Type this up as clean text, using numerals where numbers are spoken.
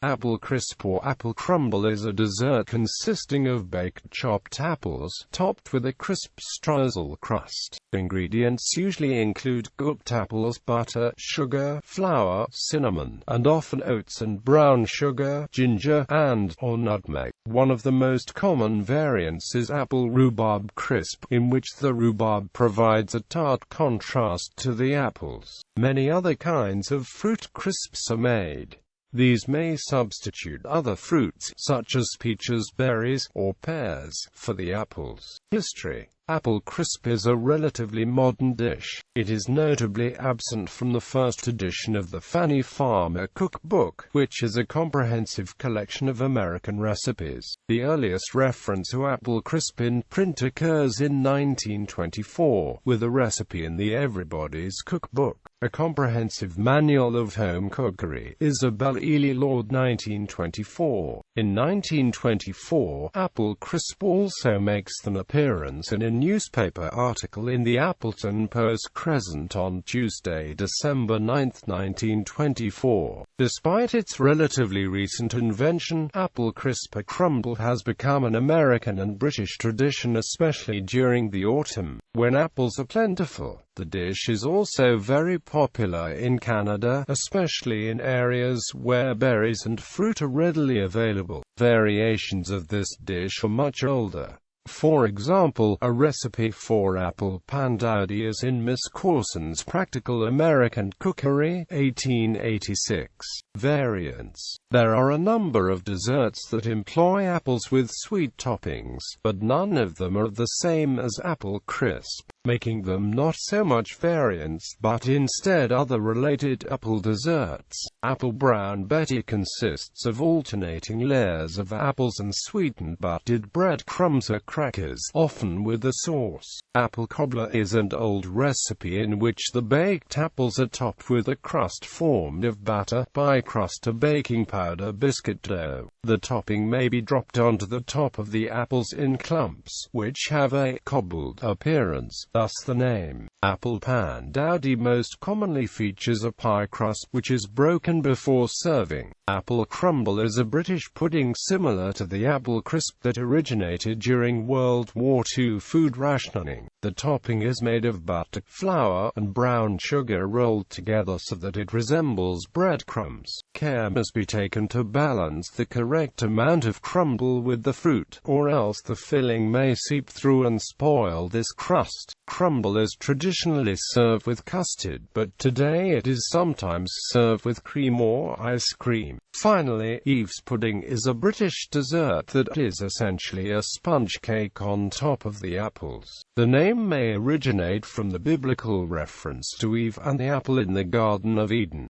Apple crisp or apple crumble is a dessert consisting of baked chopped apples, topped with a crisp streusel crust. Ingredients usually include cooked apples, butter, sugar, flour, cinnamon, and often oats and brown sugar, ginger, and/or nutmeg. One of the most common variants is apple rhubarb crisp, in which the rhubarb provides a tart contrast to the apples. Many other kinds of fruit crisps are made. These may substitute other fruits, such as peaches, berries, or pears, for the apples. History. Apple crisp is a relatively modern dish. It is notably absent from the first edition of the Fanny Farmer Cookbook, which is a comprehensive collection of American recipes. The earliest reference to apple crisp in print occurs in 1924, with a recipe in the Everybody's Cookbook, a comprehensive manual of home cookery. Isabel Ely Lord, 1924. In 1924, apple crisp also makes an appearance in a newspaper article in the Appleton Post-Crescent on Tuesday, December 9, 1924. Despite its relatively recent invention, apple crisp or crumble has become an American and British tradition, especially during the autumn, when apples are plentiful. The dish is also very popular in Canada, especially in areas where berries and fruit are readily available. Variations of this dish are much older. For example, a recipe for apple pandowdy is in Miss Corson's Practical American Cookery, 1886. Variants. There are a number of desserts that employ apples with sweet toppings, but none of them are the same as apple crisp, making them not so much variants, but instead other related apple desserts. Apple brown Betty consists of alternating layers of apples and sweetened buttered breadcrumbs or crackers, often with a sauce. Apple cobbler is an old recipe in which the baked apples are topped with a crust formed of batter, pie crust or baking powder biscuit dough. The topping may be dropped onto the top of the apples in clumps, which have a cobbled appearance, thus the name. Apple pandowdy most commonly features a pie crust, which is broken before serving. Apple crumble is a British pudding similar to the apple crisp that originated during World War II food rationing. The topping is made of butter, flour, and brown sugar rolled together so that it resembles breadcrumbs. Care must be taken to balance the correct amount of crumble with the fruit, or else the filling may seep through and spoil this crust. Crumble is traditionally served with custard, but today it is sometimes served with cream or ice cream. Finally, Eve's pudding is a British dessert that is essentially a sponge cake on top of the apples. The name may originate from the biblical reference to Eve and the apple in the Garden of Eden.